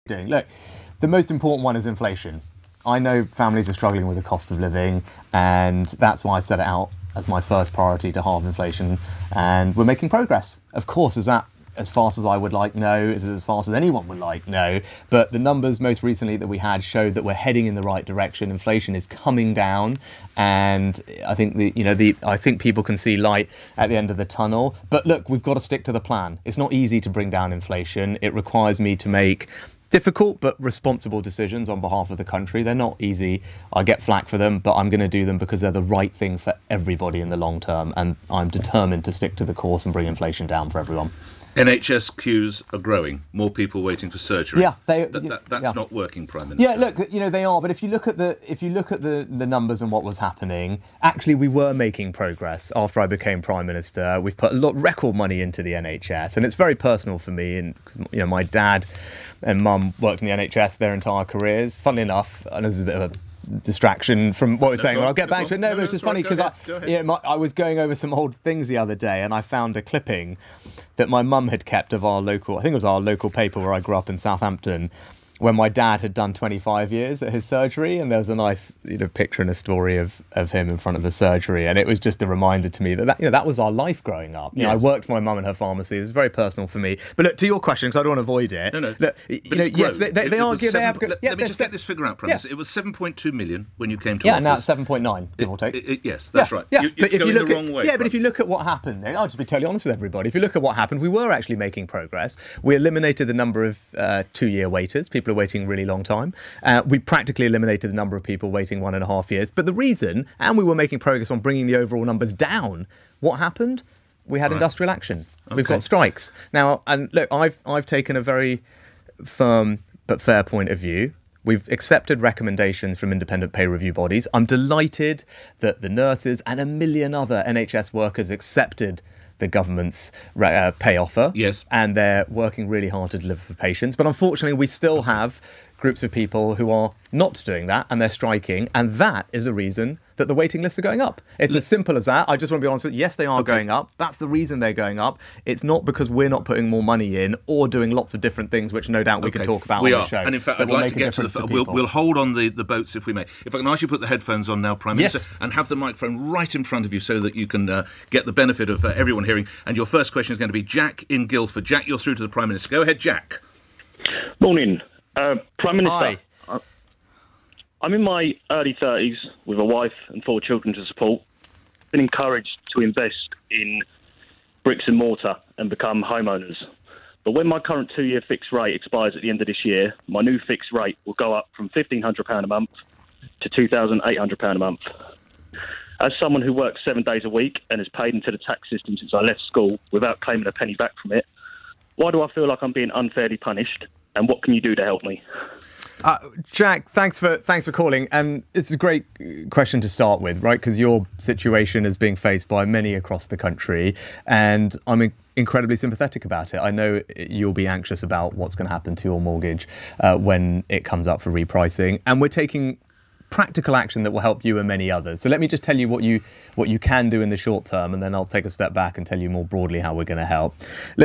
doing. Look, the most important one is inflation. I know families are struggling with the cost of living, and that's why I set it out as my first priority to halve inflation, and we're making progress. Of course, is that as fast as I would like? No. Is it as fast as anyone would like? No. But the numbers most recently that we had showed that we're heading in the right direction. Inflation is coming down, and I think I think people can see light at the end of the tunnel. But look, we've got to stick to the plan. It's not easy to bring down inflation. It requires me to make difficult but responsible decisions on behalf of the country. They're not easy. I get flack for them, but I'm going to do them because they're the right thing for everybody in the long term, and I'm determined to stick to the course and bring inflation down for everyone. NHS queues are growing. More people waiting for surgery. Yeah, that's not working, Prime Minister. Yeah, look, they are. But if you look at the numbers and what was happening, actually we were making progress after I became Prime Minister. We've put a lot record money into the NHS, and it's very personal for me. And my dad and mum worked in the NHS their entire careers. Funnily enough, and this is a bit of a distraction from what we're saying. I'll get back to it. No, but it's just funny because I was going over some old things the other day, and I found a clipping that my mum had kept of our local, I think it was our local paper where I grew up in Southampton, when my dad had done 25 years at his surgery, and there was a nice picture and a story of him in front of the surgery, and it was just a reminder to me that that was our life growing up. I worked for my mum in her pharmacy. It's very personal for me. But look, to your question, because I don't want to avoid it. No. Look, yes, they are good. Let me just get this figure out, Prime Minister. It was 7.2 million when you came to office. Yeah, now it's 7.9, give or take. Yes, that's right. Yeah. It's going the wrong way. Yeah, but if you look at what happened, I'll just be totally honest with everybody. If you look at what happened, we were actually making progress. We eliminated the number of 2-year waiters. People are waiting a really long time. We practically eliminated the number of people waiting 1.5 years. But the reason, and we were making progress on bringing the overall numbers down, what happened? We had industrial action. Okay. We've got strikes. Now, and look, I've taken a very firm but fair point of view. We've accepted recommendations from independent pay review bodies. I'm delighted that the nurses and a million other NHS workers accepted the government's pay offer. Yes. And they're working really hard to deliver for patients. But unfortunately, we still have groups of people who are not doing that, and they're striking, and that is a reason that the waiting lists are going up. It's as simple as that. I just want to be honest with you. Yes, they are going up. That's the reason they're going up. It's not because we're not putting more money in or doing lots of different things, which no doubt we can talk about on the show. And in fact, I'd like to get to the... We'll hold on the boats if we may. If I can ask you to put the headphones on now, Prime Minister, and have the microphone right in front of you so that you can get the benefit of everyone hearing. And your first question is going to be Jack in Guildford. Jack, you're through to the Prime Minister. Go ahead, Jack. Morning. Prime Minister. Hi. I'm in my early 30s with a wife and 4 children to support. Been encouraged to invest in bricks and mortar and become homeowners. But when my current 2-year fixed rate expires at the end of this year, my new fixed rate will go up from £1,500 a month to £2,800 a month. As someone who works 7 days a week and has paid into the tax system since I left school without claiming a penny back from it, why do I feel like I'm being unfairly punished? And what can you do to help me? Jack, thanks for calling. And it's a great question to start with, right? Because your situation is being faced by many across the country, and I'm incredibly sympathetic about it. I know you'll be anxious about what's going to happen to your mortgage when it comes up for repricing, and we're taking practical action that will help you and many others. So let me just tell you what you can do in the short term, and then I'll take a step back and tell you more broadly how we're going to help.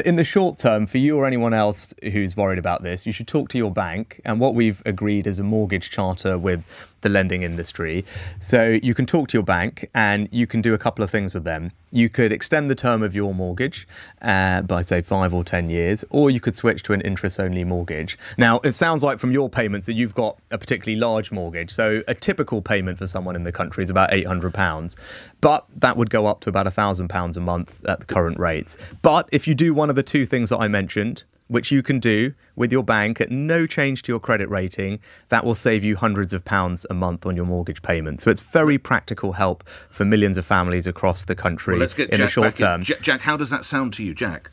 In the short term, for you or anyone else who's worried about this, you should talk to your bank. And what we've agreed is a mortgage charter with the lending industry. So you can talk to your bank and you can do a couple of things with them. You could extend the term of your mortgage by, say, 5 or 10 years, or you could switch to an interest-only mortgage. Now, it sounds like from your payments that you've got a particularly large mortgage. So a typical payment for someone in the country is about £800, but that would go up to about £1,000 a month at the current rates. But if you do one of the 2 things that I mentioned, which you can do with your bank at no change to your credit rating, that will save you hundreds of pounds a month on your mortgage payment. So it's very practical help for millions of families across the country in the short term. Jack, how does that sound to you, Jack?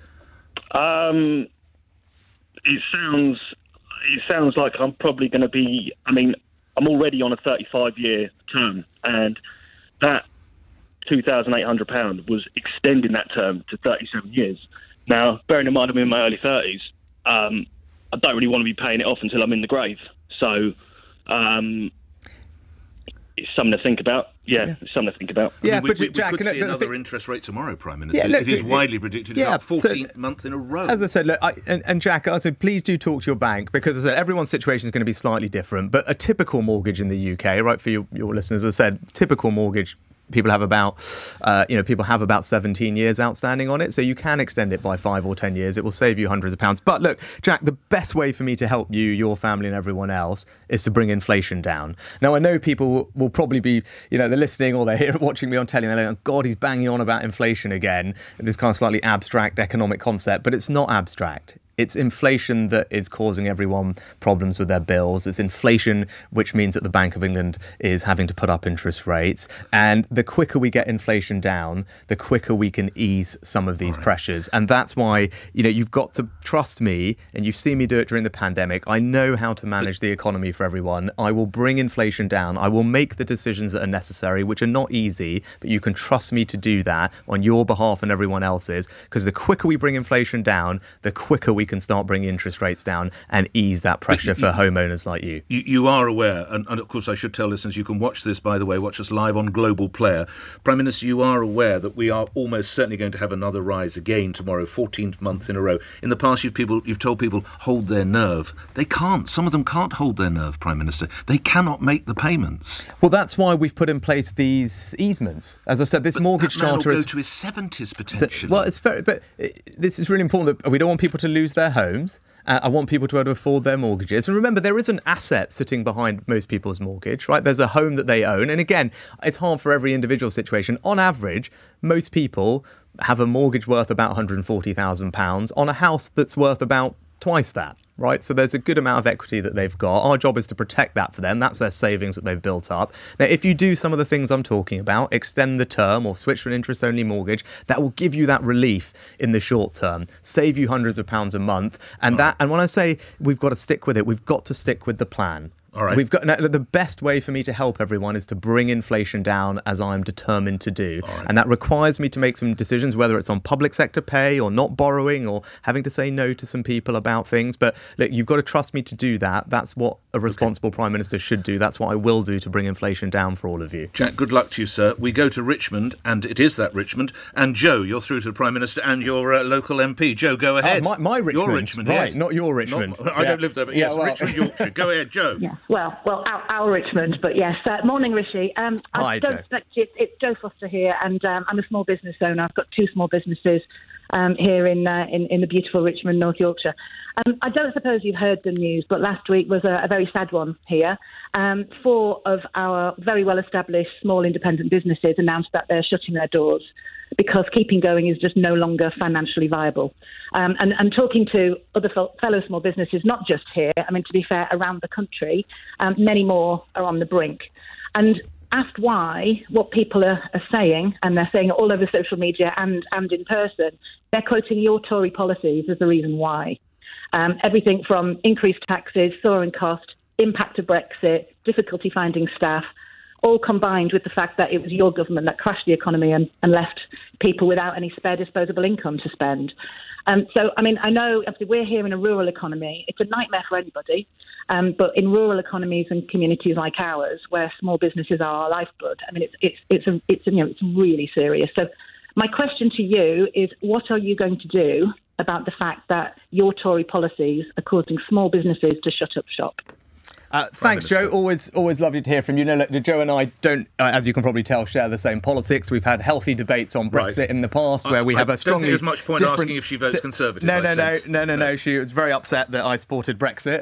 It sounds like I'm probably going to be... I mean, I'm already on a 35-year term, and that £2,800 was extending that term to 37 years. Now, bearing in mind I'm in my early 30s, I don't really want to be paying it off until I'm in the grave. So it's something to think about. yeah, something to think about. I mean, we Jack, could see another interest rate tomorrow, Prime Minister. It is widely predicted. It's up 14th month in a row. As I said, look, and Jack, I said, please do talk to your bank, because as I said, everyone's situation is going to be slightly different. But a typical mortgage in the UK, right, for your listeners, as I said, typical mortgage, people have about 17 years outstanding on it. So you can extend it by 5 or 10 years. It will save you hundreds of pounds. But look, Jack, the best way for me to help you, your family and everyone else is to bring inflation down. Now, I know people will probably be, they're listening or they're watching me on telly and they're like, oh, God, he's banging on about inflation again. This kind of slightly abstract economic concept, but it's not abstract. It's inflation that is causing everyone problems with their bills. It's inflation, which means that the Bank of England is having to put up interest rates. And the quicker we get inflation down, the quicker we can ease some of these pressures. And that's why, you've got to trust me, and you've seen me do it during the pandemic. I know how to manage the economy for everyone. I will bring inflation down. I will make the decisions that are necessary, which are not easy, but you can trust me to do that on your behalf and everyone else's, because the quicker we bring inflation down, the quicker we can start bringing interest rates down and ease that pressure for homeowners like you. You are aware, and of course I should tell listeners, you can watch this, by the way, watch us live on Global Player. Prime Minister, you are aware that we are almost certainly going to have another rise again tomorrow, 14th month in a row. In the past, you've told people, hold their nerve. They can't. Some of them can't hold their nerve, Prime Minister. They cannot make the payments. Well, that's why we've put in place these easements. As I said, this mortgage charter will go to his 70s potentially. Well, it's very, but this is really important that we don't want people to lose their homes. I want people to be able to afford their mortgages. And remember, there is an asset sitting behind most people's mortgage, right? There's a home that they own. And again, it's hard for every individual situation. On average, most people have a mortgage worth about £140,000 on a house that's worth about twice that, right? So there's a good amount of equity that they've got. Our job is to protect that for them. That's their savings that they've built up. Now, if you do some of the things I'm talking about, extend the term or switch to an interest-only mortgage, that will give you that relief in the short term, save you hundreds of pounds a month. And and when I say we've got to stick with it, we've got to stick with the plan. All right. The best way for me to help everyone is to bring inflation down, as I'm determined to do. Right. And that requires me to make some decisions, whether it's on public sector pay or not borrowing or having to say no to some people about things. But look, you've got to trust me to do that. That's what a responsible Prime Minister should do. That's what I will do to bring inflation down for all of you. Jack, good luck to you, sir. We go to Richmond, and it is that Richmond. And Joe, you're through to the Prime Minister and your local MP. Joe, go ahead. My Richmond. Your Richmond, right, yes. Not your Richmond. I don't live there, but yes, Richmond, Yorkshire. Go ahead, Joe. Yeah. Well, our Richmond, but yes. Morning, Rishi. Hi, Joe. It's Joe Foster here, and I'm a small business owner. I've got 2 small businesses here in the beautiful Richmond, North Yorkshire. I don't suppose you've heard the news, but last week was a very sad one here. 4 of our very well-established small independent businesses announced that they're shutting their doors because keeping going is just no longer financially viable. And talking to other fellow small businesses, not just here, I mean, to be fair, around the country, many more are on the brink. And asked why, what people are saying, and they're saying it all over social media and in person, they're quoting your Tory policies as the reason why. Everything from increased taxes, soaring cost, impact of Brexit, difficulty finding staff, all combined with the fact that it was your government that crashed the economy and left people without any spare disposable income to spend. So, I mean, I know obviously we're here in a rural economy. It's a nightmare for anybody. But in rural economies and communities like ours, where small businesses are our lifeblood, I mean, it's really serious. So my question to you is, what are you going to do about the fact that your Tory policies are causing small businesses to shut up shop? Thanks, Joe. Always lovely to hear from you. No, look, Joe and I don't, as you can probably tell, share the same politics. We've had healthy debates on Brexit in the past, where we have a strongly. I don't think there's much point asking if she votes Conservative. No. She was very upset that I supported Brexit,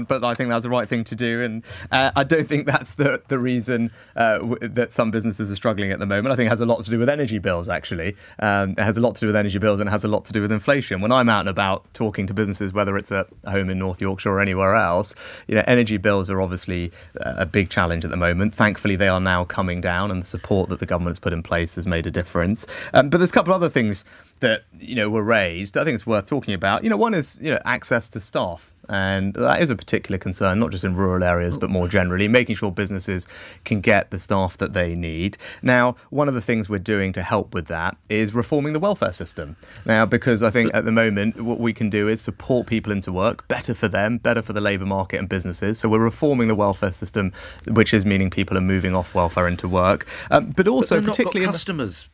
but I think that's the right thing to do. And I don't think that's the reason that some businesses are struggling at the moment. I think it has a lot to do with energy bills. Actually, it has a lot to do with energy bills, and it has a lot to do with inflation. When I'm out and about talking to businesses, whether it's at home in North Yorkshire or anywhere else, energy bills are obviously a big challenge at the moment. Thankfully, they are now coming down, and the support that the government's put in place has made a difference. But there's a couple of other things that, were raised, I think it's worth talking about. One is, access to staff. And that is a particular concern, not just in rural areas, but more generally, making sure businesses can get the staff that they need. Now, one of the things we're doing to help with that is reforming the welfare system. Now, because I think at the moment, what we can do is support people into work, better for them, better for the labour market and businesses. So we're reforming the welfare system, which is meaning people are moving off welfare into work. But also, but particularly not got customers.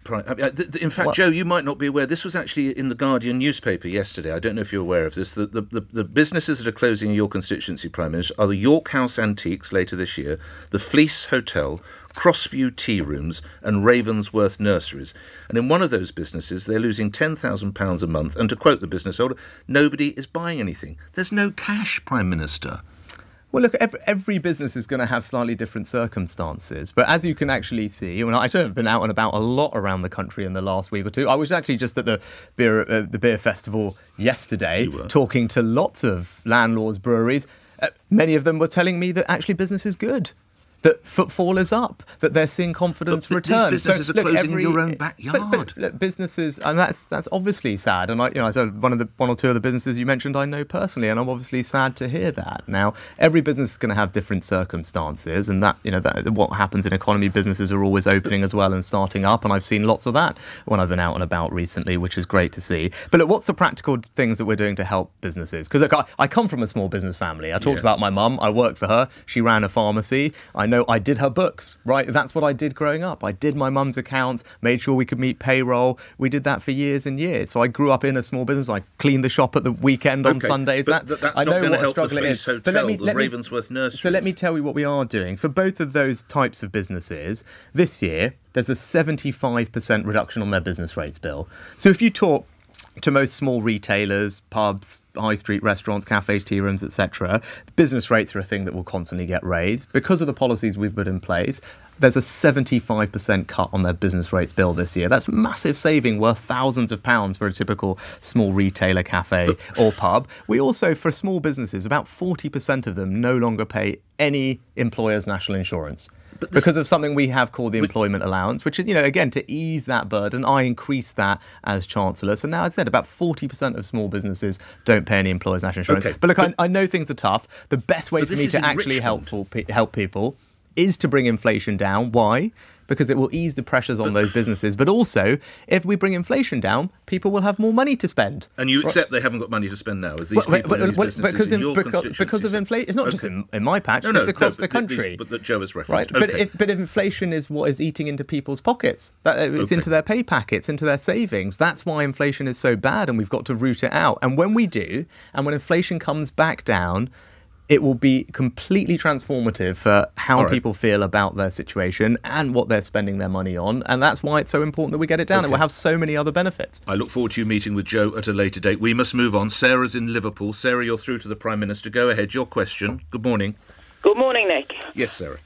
In fact, Joe, you might not be aware. This was actually in the Guardian newspaper yesterday. I don't know if you're aware of this. The businesses that are closing in your constituency, Prime Minister, are the York House Antiques later this year, the Fleece Hotel, Crossview Tea Rooms and Ravensworth Nurseries. And in one of those businesses, they're losing £10,000 a month. And to quote the business owner, nobody is buying anything. There's no cash, Prime Minister. Well, look, every business is going to have slightly different circumstances. But as you can actually see, I've been out and about a lot around the country in the last week or two. I was actually just at the beer festival yesterday, talking to lots of landlords, breweries. Many of them were telling me that actually business is good, that footfall is up, that they're seeing confidence return. These businesses are closing in your own backyard. But businesses, and that's obviously sad. And I said one or two of the businesses you mentioned I know personally, and I'm obviously sad to hear that. Now, every business is going to have different circumstances, and that what happens in economy, businesses are always opening as well and starting up, and I've seen lots of that when I've been out and about recently, which is great to see. But look, what's the practical things that we're doing to help businesses? Because look, I come from a small business family. I talked about my mum. I worked for her. She ran a pharmacy. I did her books, right? That's what I did growing up. I did my mum's accounts, made sure we could meet payroll. We did that for years and years. So I grew up in a small business. I cleaned the shop at the weekend on Sundays. That's I know not what a help struggle the it is. Hotel, the Ravensworth Nurseries. So let me tell you what we are doing. For both of those types of businesses, this year, there's a 75% reduction on their business rates bill. So if you talk to most small retailers, pubs, high street restaurants, cafes, tea rooms, etc., business rates are a thing that will constantly get raised. Because of the policies we've put in place, there's a 75% cut on their business rates bill this year. That's massive saving, worth thousands of pounds for a typical small retailer, cafe or pub. We also, for small businesses, about 40% of them no longer pay any employer's national insurance. Because of something we have called the employment allowance, which is, again, to ease that burden. I increased that as Chancellor. So now, as I said, about 40% of small businesses don't pay any employer's national insurance. Okay. But look, I know things are tough. The best way for me to actually help people is to bring inflation down. Why? Because it will ease the pressures on those businesses. But also, if we bring inflation down, people will have more money to spend. And you accept they haven't got money to spend now, as these people in these businesses in your constituency? Because of inflation. It's not just in my patch, it's across the country. But that Joe has referenced. Right? Okay. But inflation is what is eating into people's pockets. It's into their pay packets, into their savings. That's why inflation is so bad, and we've got to root it out. And when we do, and when inflation comes back down, it will be completely transformative for how people feel about their situation and what they're spending their money on. And that's why it's so important that we get it down. It will have so many other benefits. I look forward to you meeting with Joe at a later date. We must move on. Sarah's in Liverpool. Sarah, you're through to the Prime Minister. Go ahead. Your question. Good morning. Good morning, Nick. Yes, Sarah.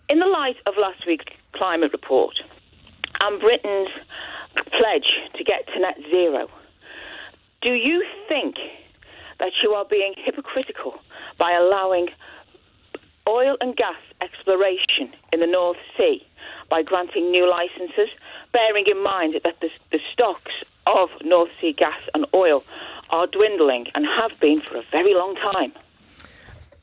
In the light of last week's climate report and Britain's pledge to get to net zero, do you think that you are being hypocritical by allowing oil and gas exploration in the North Sea by granting new licences, bearing in mind that the stocks of North Sea gas and oil are dwindling and have been for a very long time?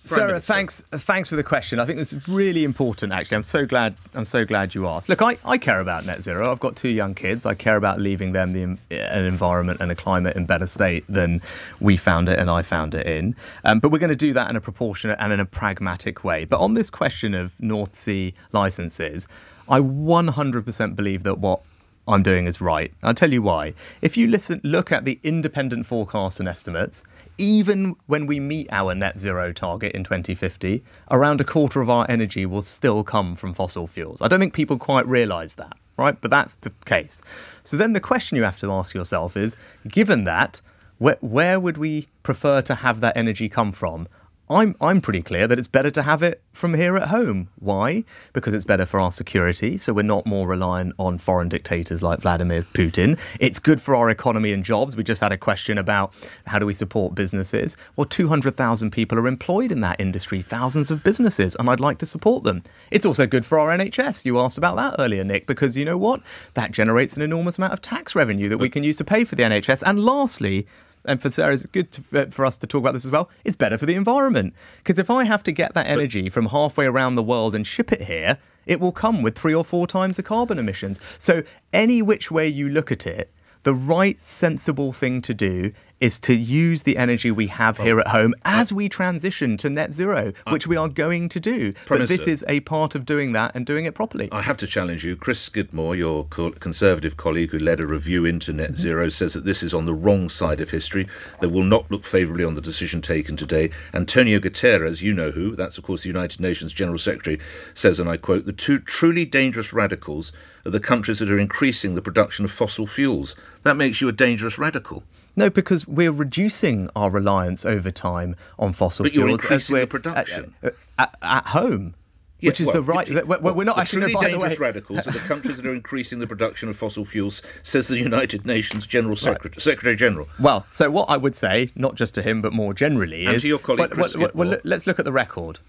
Sarah, thanks for the question. I think this is really important, actually. I'm so glad you asked. Look, I care about net zero. I've got two young kids. I care about leaving them an environment and a climate in better state than we found it and I found it in. But we're going to do that in a proportionate and in a pragmatic way. But on this question of North Sea licences, I 100% believe that what I'm doing is right. I'll tell you why. If you look at the independent forecasts and estimates, even when we meet our net zero target in 2050, around a quarter of our energy will still come from fossil fuels. I don't think people quite realise that, right? But that's the case. So then the question you have to ask yourself is, given that, where would we prefer to have that energy come from? I'm pretty clear that it's better to have it from here at home. Why? Because it's better for our security, so we're not more reliant on foreign dictators like Vladimir Putin. It's good for our economy and jobs. We just had a question about how do we support businesses. Well, 200,000 people are employed in that industry, thousands of businesses, and I'd like to support them. It's also good for our NHS. You asked about that earlier, Nick, because you know what? That generates an enormous amount of tax revenue that we can use to pay for the NHS. And lastly, and for Sarah, it's good for us to talk about this as well, it's better for the environment. Because if I have to get that energy from halfway around the world and ship it here, it will come with 3 or 4 times the carbon emissions. So any which way you look at it, the right sensible thing to do is to use the energy we have here at home as we transition to net zero, which we are going to do. But this is a part of doing that and doing it properly. I have to challenge you. Chris Skidmore, your Conservative colleague who led a review into net zero, says that this is on the wrong side of history. They will not look favourably on the decision taken today. Antonio Guterres, you know who, that's of course the United Nations General Secretary, says, and I quote, "The two truly dangerous radicals are the countries that are increasing the production of fossil fuels." That makes you a dangerous radical. No, because we're reducing our reliance over time on fossil fuels. But you're increasing the production. At home. Yes, which is the right... we're not actually... Truly dangerous radicals are the countries that are increasing the production of fossil fuels, says the United Nations General Secretary-General. Well, so what I would say, not just to him, but more generally is... And to your colleague, Chris Skidmore. Let's look at the record.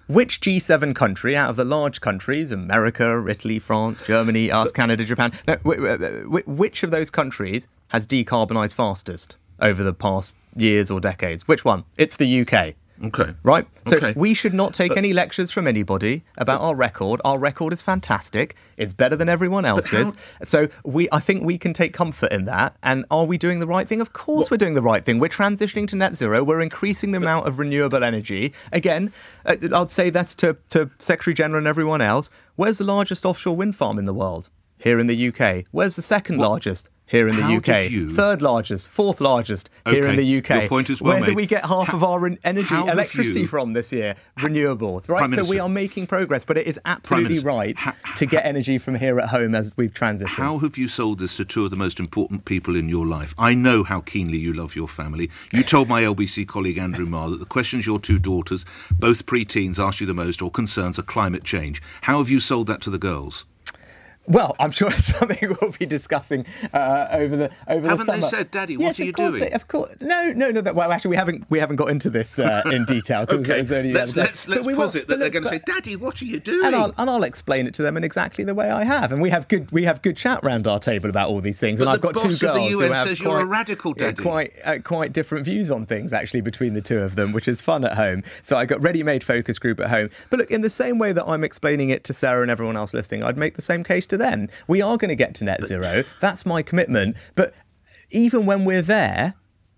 Which G7 country out of the large countries, America, Italy, France, Germany, us, Canada, Japan, which of those countries has decarbonised fastest over the past years or decades? Which one? It's the UK. Okay. Right? So we should not take any lectures from anybody about our record. Our record is fantastic. It's better than everyone else's. So I think we can take comfort in that. And are we doing the right thing? Of course we're doing the right thing. We're transitioning to net zero. We're increasing the amount of renewable energy. Again, I'd say that's to Secretary General and everyone else. Where's the largest offshore wind farm in the world? Here in the UK. Where's the second largest? Here in the UK. Third largest, fourth largest here in the UK. Your point is well Where made. do we get half of our electricity from this year? Renewables, right? So we are making progress, but it is absolutely right to get energy from here at home as we've transitioned. How have you sold this to two of the most important people in your life? I know how keenly you love your family. You told my LBC colleague Andrew Marr that the questions your 2 daughters, both pre-teens, asked you the most or concerns are climate change. How have you sold that to the girls? Well, I'm sure it's something we'll be discussing over the summer. Haven't they said, "Daddy, what are you doing?" Of course, no. Well, actually, we haven't got into this in detail. Okay, let's posit that they're going to say, "Daddy, what are you doing?" And I'll explain it to them in exactly the way I have. And we have good chat round our table about all these things. But and I've got 2 girls the UN who have says you're a radical, Daddy. Quite different views on things actually between the 2 of them, which is fun at home. So I got ready-made focus group at home. But look, in the same way that I'm explaining it to Sarah and everyone else listening, I'd make the same case to them. We are going to get to net zero. That's my commitment. But even when we're there,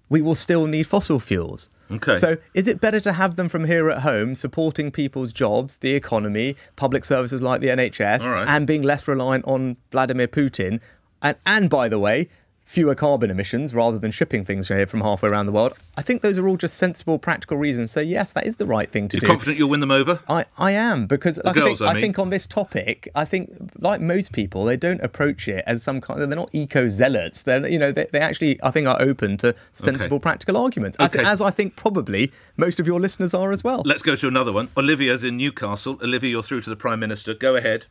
we will still need fossil fuels. Okay. So is it better to have them from here at home, supporting people's jobs, the economy, public services like the NHS, and being less reliant on Vladimir Putin? And by the way, fewer carbon emissions rather than shipping things here from halfway around the world. I think those are all just sensible, practical reasons. So yes, that is the right thing to do. You're confident you'll win them over? I am, because I think on this topic, I think like most people, they don't approach it as some kind of, they're not eco-zealots. They're, they actually, I think, are open to sensible, practical arguments. As I think probably most of your listeners are as well. Let's go to another one. Olivia's in Newcastle. Olivia, you're through to the Prime Minister. Go ahead.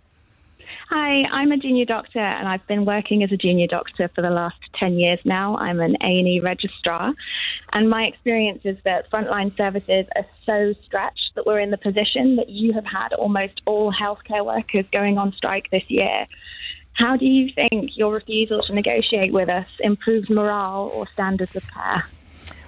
Hi, I'm a junior doctor and I've been working as a junior doctor for the last 10 years now. I'm an A&E registrar and my experience is that frontline services are so stretched that we're in the position that you have had almost all healthcare workers going on strike this year. How do you think your refusal to negotiate with us improves morale or standards of care?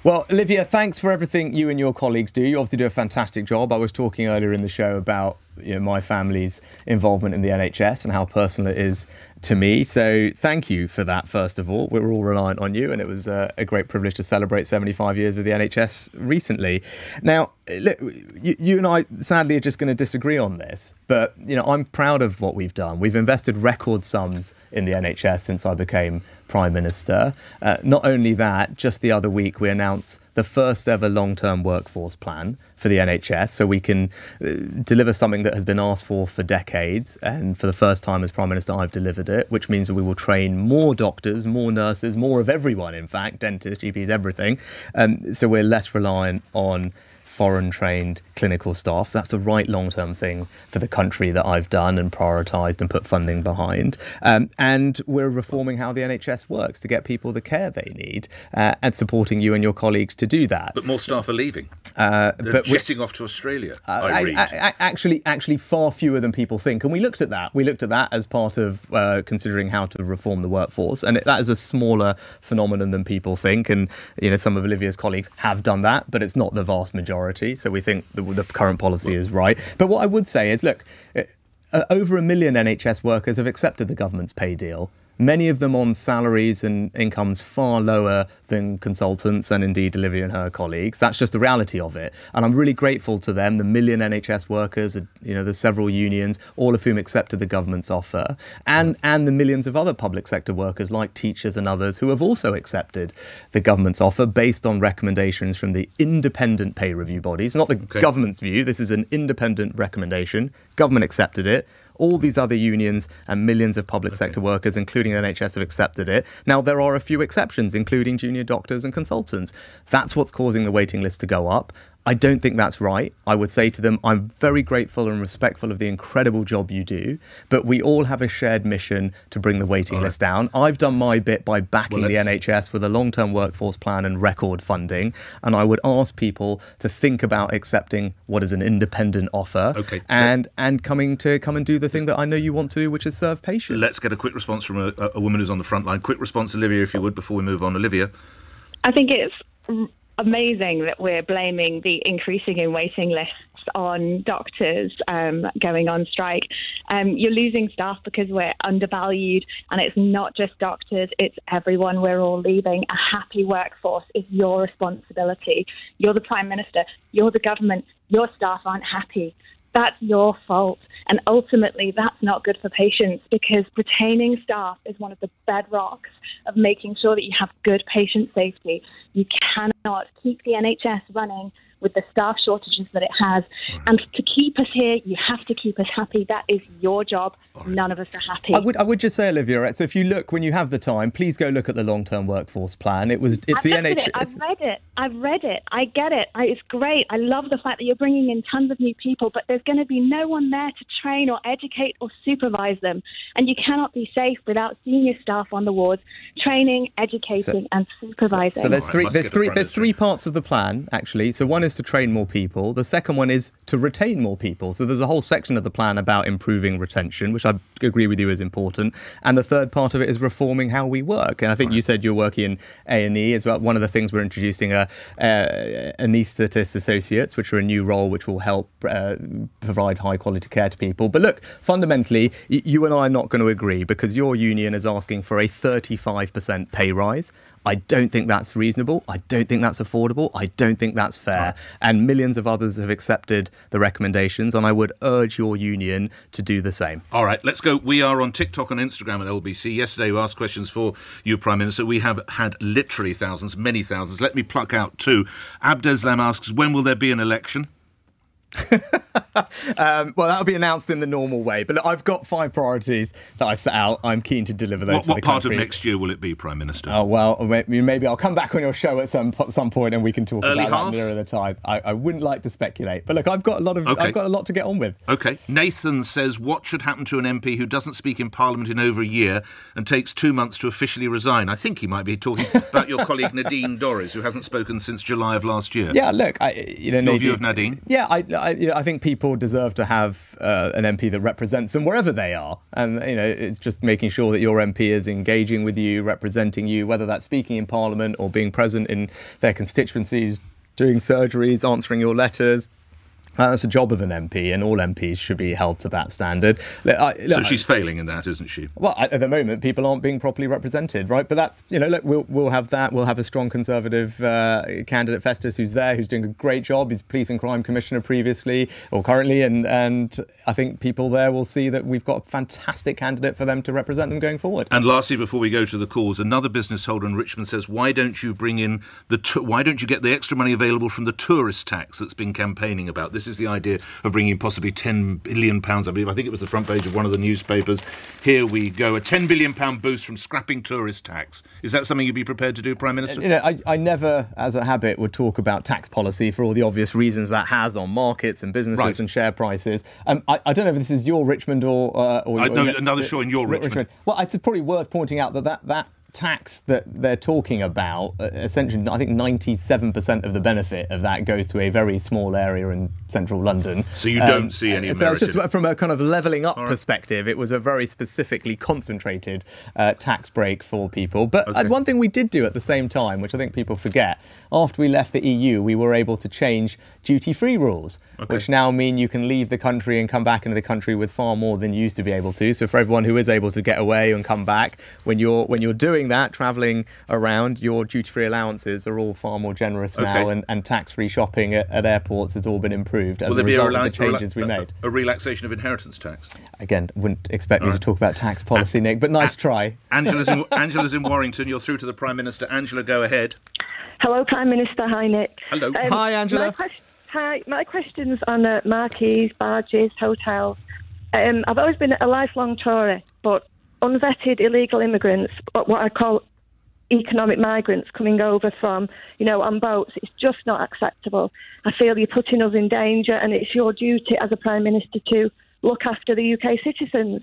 Well, Olivia, thanks for everything you and your colleagues do. You obviously do a fantastic job. I was talking earlier in the show about my family's involvement in the NHS and how personal it is to me. So thank you for that, first of all. We're all reliant on you, and it was a great privilege to celebrate 75 years with the NHS recently. Now, look, you and I sadly are just going to disagree on this, but I'm proud of what we've done. We've invested record sums in the NHS since I became Prime Minister. Not only that, just the other week we announced the first ever long-term workforce plan for the NHS, so we can deliver something that has been asked for decades, and for the first time as Prime Minister I've delivered it, which means that we will train more doctors, more nurses, more of everyone, in fact, dentists, GPs, everything, so we're less reliant on foreign-trained clinical staff. So that's the right long-term thing for the country that I've done and prioritised and put funding behind. And we're reforming how the NHS works to get people the care they need and supporting you and your colleagues to do that. But more staff are leaving. They're jetting off to Australia, I read. Actually, far fewer than people think. And we looked at that. We looked at that as part of considering how to reform the workforce. And that is a smaller phenomenon than people think. And, some of Olivia's colleagues have done that, but it's not the vast majority. So we think the current policy is right. But what I would say is, look, over 1 million NHS workers have accepted the government's pay deal. Many of them on salaries and incomes far lower than consultants and indeed Olivia and her colleagues. That's just the reality of it. And I'm really grateful to them, the 1 million NHS workers, there's several unions, all of whom accepted the government's offer, and the millions of other public sector workers like teachers and others who have also accepted the government's offer based on recommendations from the independent pay review bodies, not the government's view. This is an independent recommendation. Government accepted it. All these other unions and millions of public sector workers, including the NHS, have accepted it. Now, there are a few exceptions, including junior doctors and consultants. That's what's causing the waiting list to go up. I don't think that's right. I would say to them, I'm very grateful and respectful of the incredible job you do, but we all have a shared mission to bring the waiting list down. I've done my bit by backing the NHS with a long-term workforce plan and record funding, and I would ask people to think about accepting what is an independent offer and come and do the thing that I know you want to do, which is serve patients. Let's get a quick response from a woman who's on the front line. Quick response, Olivia, if you would, before we move on. Olivia? I think it's amazing that we're blaming the increasing in waiting lists on doctors going on strike. You're losing staff because we're undervalued, and it's not just doctors, it's everyone. We're all leaving. A happy workforce is your responsibility. You're the Prime Minister, you're the government, your staff aren't happy. That's your fault. And ultimately, that's not good for patients, because retaining staff is one of the bedrocks of making sure that you have good patient safety. You cannot keep the NHS running with the staff shortages that it has. And to keep us here, you have to keep us happy. That is your job. None of us are happy. I would just say, Olivia, so if you look, when you have the time, please go look at the long-term workforce plan. It's the NHS. I've read it. I get it. It's great. I love the fact that you're bringing in tons of new people, but there's going to be no one there to train or educate or supervise them. And you cannot be safe without senior staff on the wards training, educating and supervising. So there's three parts of the plan, actually. So one is to train more people. The second one is to retain more people. So there's a whole section of the plan about improving retention, which I agree with you is important. And the third part of it is reforming how we work. And I think you said you're working in A&E as well. One of the things we're introducing are anaesthetist associates, which are a new role which will help provide high quality care to people. But look, fundamentally, you and I are not going to agree, because your union is asking for a 35% pay rise. I don't think that's reasonable. I don't think that's affordable. I don't think that's fair. And millions of others have accepted the recommendations, and I would urge your union to do the same. All right, let's go. We are on TikTok and Instagram at LBC. Yesterday we asked questions for you, Prime Minister. We have had literally thousands, many thousands. Let me pluck out two. Abdeslam asks, when will there be an election? Well, that'll be announced in the normal way. But look, I've got 5 priorities that I set out. I'm keen to deliver those. What part of next year will it be, Prime Minister? Oh, well, maybe I'll come back on your show at some point and we can talk about that nearer the time. I wouldn't like to speculate. But look, I've got a lot to get on with. OK. Nathan says, what should happen to an MP who doesn't speak in Parliament in over a year and takes 2 months to officially resign? I think he might be talking about your colleague Nadine Dorries, who hasn't spoken since July of last year. Yeah, look, your view of Nadine? Yeah, I think people deserve to have an MP that represents them wherever they are. And, it's just making sure that your MP is engaging with you, representing you, whether that's speaking in Parliament or being present in their constituencies, doing surgeries, answering your letters. That's a job of an MP, and all MPs should be held to that standard. So she's failing in that, isn't she? Well, at the moment, people aren't being properly represented, right? But that's, look, we'll have that. We'll have a strong Conservative candidate, Festus, who's there, who's doing a great job. He's Police and Crime Commissioner previously, or currently, and I think people there will see that we've got a fantastic candidate for them to represent them going forward. And lastly, before we go to the calls, another business holder in Richmond says, why don't you get the extra money available from the tourist tax that's been campaigning about? This This is the idea of bringing possibly £10 billion, I believe. I think it was the front page of one of the newspapers. Here we go, a £10 billion boost from scrapping tourist tax. Is that something you'd be prepared to do, Prime Minister? I never, as a habit, would talk about tax policy for all the obvious reasons that has on markets and businesses and share prices. I don't know if this is your Richmond or another show in your Richmond. Well, it's probably worth pointing out that tax that they're talking about, essentially, I think 97% of the benefit of that goes to a very small area in central London. So you don't see any merit. So just from a kind of levelling up perspective, it was a very specifically concentrated tax break for people. But one thing we did do at the same time, which I think people forget, after we left the EU, we were able to change duty-free rules, which now mean you can leave the country and come back into the country with far more than you used to be able to. So for everyone who is able to get away and come back, when you're doing that, travelling around, your duty-free allowances are all far more generous now, and tax-free shopping at airports has all been improved as a result of the changes we made. A relaxation of inheritance tax? Again, wouldn't expect me to talk about tax policy, Nick, but nice try. Angela's in Warrington. You're through to the Prime Minister. Angela, go ahead. Hello, Prime Minister. Hi, Nick. Hello. Hi, Angela. My question's on marquees, barges, hotels. I've always been a lifelong Tory, but unvetted illegal immigrants, what I call economic migrants coming over from, on boats, it's just not acceptable. I feel you're putting us in danger, and it's your duty as a Prime Minister to look after the UK citizens.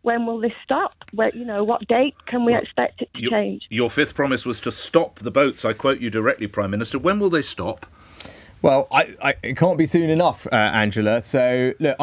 When will this stop? What date can we expect it to change? Your fifth promise was to stop the boats. I quote you directly, Prime Minister. When will they stop? Well, it can't be soon enough, Angela. So, look,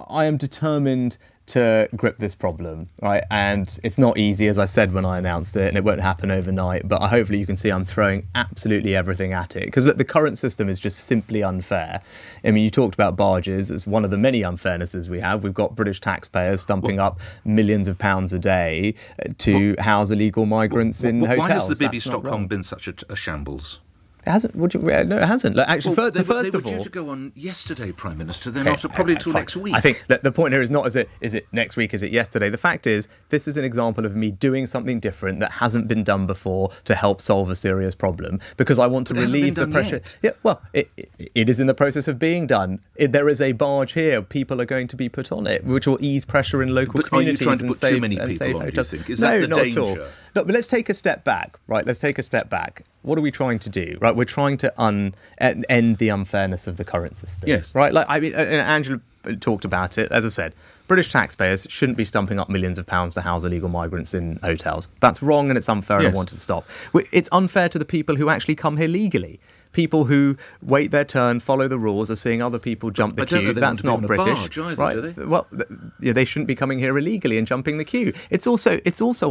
I am determined to grip this problem, right? And it's not easy, as I said when I announced it, and it won't happen overnight, but hopefully you can see I'm throwing absolutely everything at it. Because, look, the current system is just simply unfair. I mean, you talked about barges. It's one of the many unfairnesses we have. We've got British taxpayers stumping up millions of pounds a day to house illegal migrants in hotels. Why has the Bibi Stockholm been such a shambles? It hasn't. No, it hasn't. Look, actually, they first were of all, due to go on yesterday, Prime Minister. They're not probably until next week. I think the point here is not is it next week? Is it yesterday? The fact is, this is an example of me doing something different that hasn't been done before to help solve a serious problem, because I want to relieve the pressure. Yeah, well, it is in the process of being done. There is a barge here. People are going to be put on it, which will ease pressure in local communities. Are you trying to put too many people on? Do you think? Is that the danger? Not at all. Look, but let's take a step back, right? Let's take a step back. What are we trying to do, right? We're trying to end the unfairness of the current system. Yes. Right? Like, I mean, Angela talked about it. As I said, British taxpayers shouldn't be stumping up millions of pounds to house illegal migrants in hotels. That's wrong, and it's unfair, and I want it to stop. It's unfair to the people who actually come here legally. People who wait their turn, follow the rules, are seeing other people jump the queue. That's not British, either, right? Do they? Well, they shouldn't be coming here illegally and jumping the queue. It's also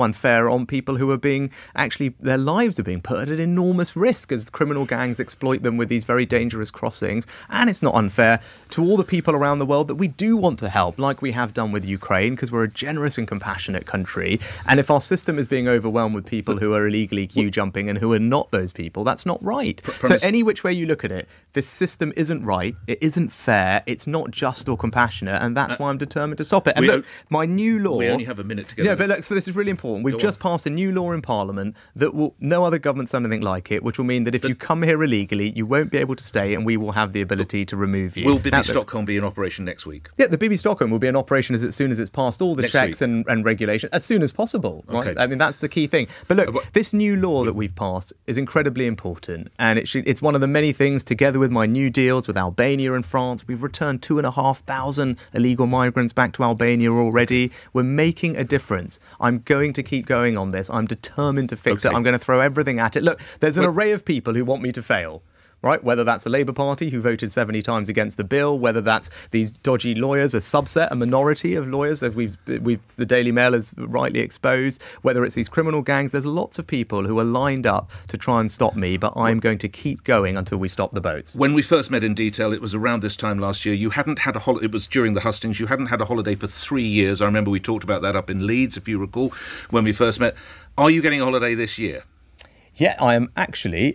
unfair on people who are their lives are being put at an enormous risk as criminal gangs exploit them with these very dangerous crossings. And it's not unfair to all the people around the world that we do want to help, like we have done with Ukraine, because we're a generous and compassionate country. And if our system is being overwhelmed with people who are illegally queue jumping and who are not those people, that's not right. So any which way you look at it, this system isn't right, it isn't fair, it's not just or compassionate, and that's why I'm determined to stop it. And look, my new law... We only have a minute to go. Yeah, but look, so this is really important. We've just passed a new law in Parliament that no other government's done anything like it, which will mean that if you come here illegally, you won't be able to stay, and we will have the ability to remove you. Will Bibi Stockholm be in operation next week? Yeah, the Bibi Stockholm will be in operation as soon as it's passed all the checks and regulations, as soon as possible. Right? Okay. I mean, that's the key thing. But look, this new law that we've passed is incredibly important, and it's one of the many things, together with my new deals with Albania and France, we've returned 2,500 illegal migrants back to Albania already. We're making a difference. I'm going to keep going on this. I'm determined to fix it. I'm going to throw everything at it. Look, there's an array of people who want me to fail. Right? Whether that's the Labour Party, who voted 70 times against the bill, whether that's these dodgy lawyers, a minority of lawyers, as the Daily Mail has rightly exposed, whether it's these criminal gangs, there's lots of people who are lined up to try and stop me, but I'm going to keep going until we stop the boats. When we first met in detail, it was around this time last year. You hadn't had a holiday. It was during the hustings. You hadn't had a holiday for 3 years. I remember we talked about that up in Leeds, if you recall, when we first met. Are you getting a holiday this year? Yeah, I'm actually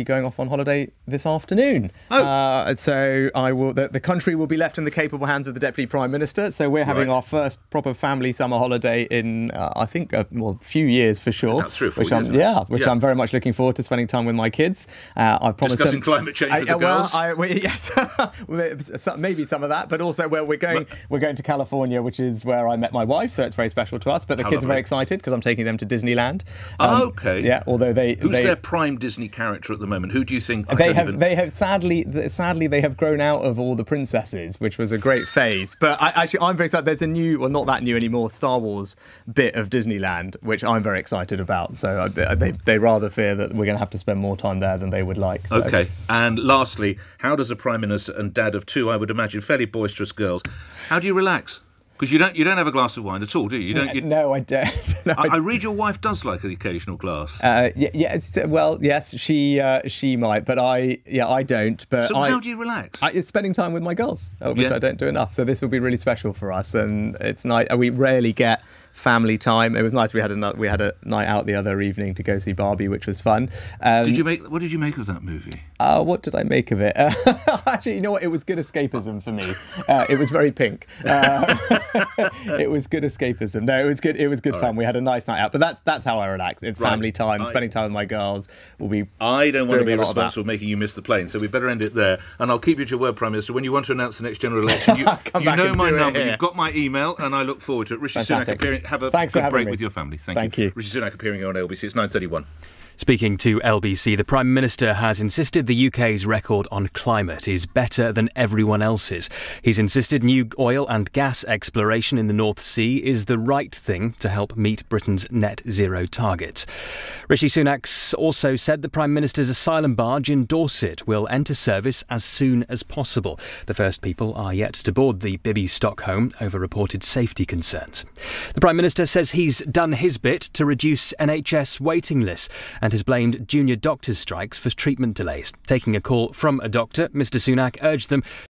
going off on holiday this afternoon. Oh. So I will. The country will be left in the capable hands of the Deputy Prime Minister. So we're having our first proper family summer holiday in, I think, a few years for sure. About 3 or 4 years. Which I'm very much looking forward to spending time with my kids. I've promised discussing climate change with the girls. Yes, maybe some of that, but also we're going to California, which is where I met my wife. So it's very special to us. But the kids are very excited because I'm taking them to Disneyland. Okay. Yeah. Although who's their prime Disney character at the moment? Who do you think? They have sadly they have grown out of all the princesses, which was a great phase. But I'm very excited. There's a new, well, not that new anymore, Star Wars bit of Disneyland, which I'm very excited about. So they rather fear that we're going to have to spend more time there than they would like. So. Okay. And lastly, how does a Prime Minister and dad of 2, I would imagine, fairly boisterous girls, how do you relax? Because you don't have a glass of wine at all, do you? No, I don't. No, I read your wife does like the occasional glass. Yes, she might, but I don't. But so how do you relax? It's spending time with my girls, which I don't do enough. So this will be really special for us, and it's nice. We rarely get family time. It was nice. We had a night out the other evening to go see Barbie, which was fun. What did you make of that movie? What did I make of it? Actually, you know what? It was good escapism for me. It was very pink. It was good escapism. No, it was good. It was good fun. We had a nice night out. But that's how I relax. It's family time, spending time with my girls. I don't want to be responsible for making you miss the plane, so we better end it there. And I'll keep you to your word, Prime Minister. When you want to announce the next general election, you know my number. You've got my email, and I look forward to it. Rishi Sunak appearing. Have a good break with your family. Thank you. Rishi Sunak appearing on LBC. It's 9:31. Speaking to LBC, the Prime Minister has insisted the UK's record on climate is better than everyone else's. He's insisted new oil and gas exploration in the North Sea is the right thing to help meet Britain's net zero targets. Rishi Sunak also said the Prime Minister's asylum barge in Dorset will enter service as soon as possible. The first people are yet to board the Bibby Stockholm over reported safety concerns. The Prime Minister says he's done his bit to reduce NHS waiting lists and has blamed junior doctors' strikes for treatment delays. Taking a call from a doctor, Mr Sunak urged them